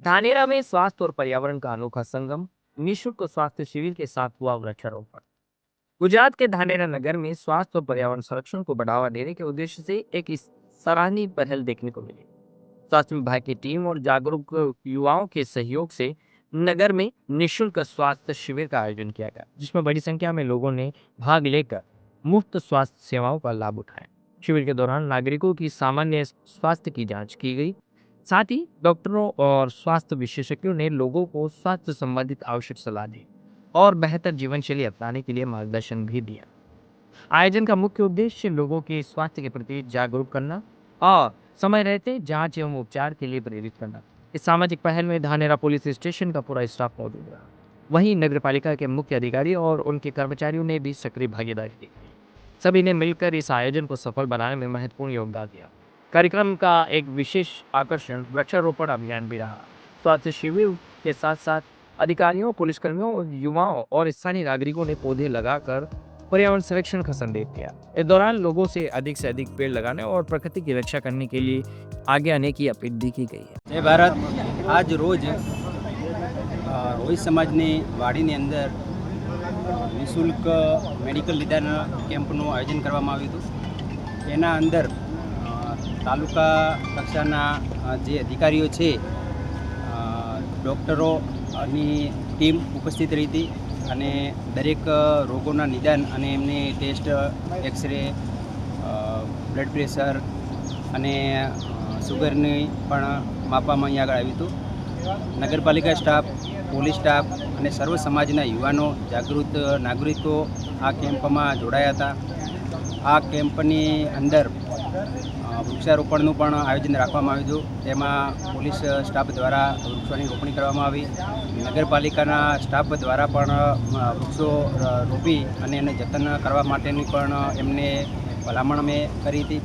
धानेरा में स्वास्थ्य और पर्यावरण का अनोखा संगम, निःशुल्क स्वास्थ्य शिविर के साथ हुआ वृक्षारोपण। गुजरात के धानेरा नगर में स्वास्थ्य और पर्यावरण संरक्षण को बढ़ावा देने के उद्देश्य से सराहनीय पहल देखने को मिली। स्वास्थ्य विभाग की टीम और जागरूक युवाओं के सहयोग से नगर में निःशुल्क स्वास्थ्य शिविर का आयोजन किया गया, जिसमें बड़ी संख्या में लोगों ने भाग लेकर मुफ्त स्वास्थ्य सेवाओं का लाभ उठाया। शिविर के दौरान नागरिकों की सामान्य स्वास्थ्य की जांच की गई। साथ ही डॉक्टरों और स्वास्थ्य विशेषज्ञों ने लोगों को स्वास्थ्य संबंधित आवश्यक सलाह दी और बेहतर जीवन शैली अपनाने के लिए मार्गदर्शन भी दिया। आयोजन का मुख्य उद्देश्य लोगों के स्वास्थ्य के प्रति जागरूक करना और समय रहते जांच एवं उपचार के लिए प्रेरित करना। इस सामाजिक पहल में धानेरा पुलिस स्टेशन का पूरा स्टाफ मौजूद रहा। वहीं नगर पालिका के मुख्य अधिकारी और उनके कर्मचारियों ने भी सक्रिय भागीदारी दी। सभी ने मिलकर इस आयोजन को सफल बनाने में महत्वपूर्ण योगदान दिया। कार्यक्रम का एक विशेष आकर्षण वृक्षारोपण अभियान भी रहा। स्वास्थ्य शिविर के साथ साथ अधिकारियों, पुलिसकर्मियों, युवाओं और स्थानीय नागरिकों ने पौधे लगाकर पर्यावरण संरक्षण का संदेश दिया। इस दौरान लोगों से अधिक पेड़ लगाने और प्रकृति की रक्षा करने के लिए आगे आने की अपील भी की गई है। जय भारत। आज रोज રોહિત સમાજની વાડીની અંદર નિઃશુલ્ક મેડિકલ નિદાન કેમ્પનું આયોજન કરવામાં આવ્યું હતું। એના અંદર તાલુકા કક્ષાના જે અધિકારીઓ છે, ડૉક્ટરોની ટીમ ઉપસ્થિત રહી હતી અને દરેક રોગોના નિદાન અને એમની ટેસ્ટ, એક્સરે, બ્લડ પ્રેશર અને સુગરની પણ માપવામાં અહીં આગળ આવ્યું હતું। નગરપાલિકા સ્ટાફ, પોલીસ સ્ટાફ અને સર્વ સમાજના યુવાનો, જાગૃત નાગરિકો આ કેમ્પમાં જોડાયા હતા। આ કેમ્પની અંદર વૃક્ષારોપણનું પણ આયોજન રાખવામાં આવ્યું હતું। તેમાં પોલીસ સ્ટાફ દ્વારા વૃક્ષોની રોપણી કરવામાં આવી। નગરપાલિકાના સ્ટાફ દ્વારા પણ વૃક્ષો રોપી અને એને જતન કરવા માટેની પણ એમને ભલામણ અમે કરી હતી।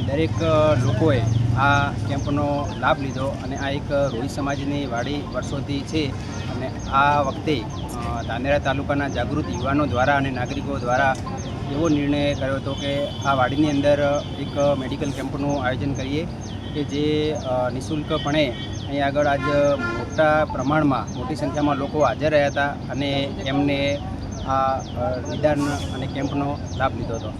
દરેક લોકોએ આ કેમ્પનો લાભ લીધો અને આ એક રોહિત સમાજની વાડી વર્ષોથી છે અને આ વખતે ધાનેરા તાલુકાના જાગૃત યુવાનો દ્વારા અને નાગરિકો દ્વારા એવો નિર્ણય કર્યો હતો કે આ વાડીની અંદર એક મેડિકલ કેમ્પનું આયોજન કરીએ કે જે નિઃશુલ્કપણે અહીં આગળ આજ મોટા પ્રમાણમાં, મોટી સંખ્યામાં લોકો હાજર રહ્યા હતા અને એમને આ નિદાન અને કેમ્પનો લાભ લીધો હતો।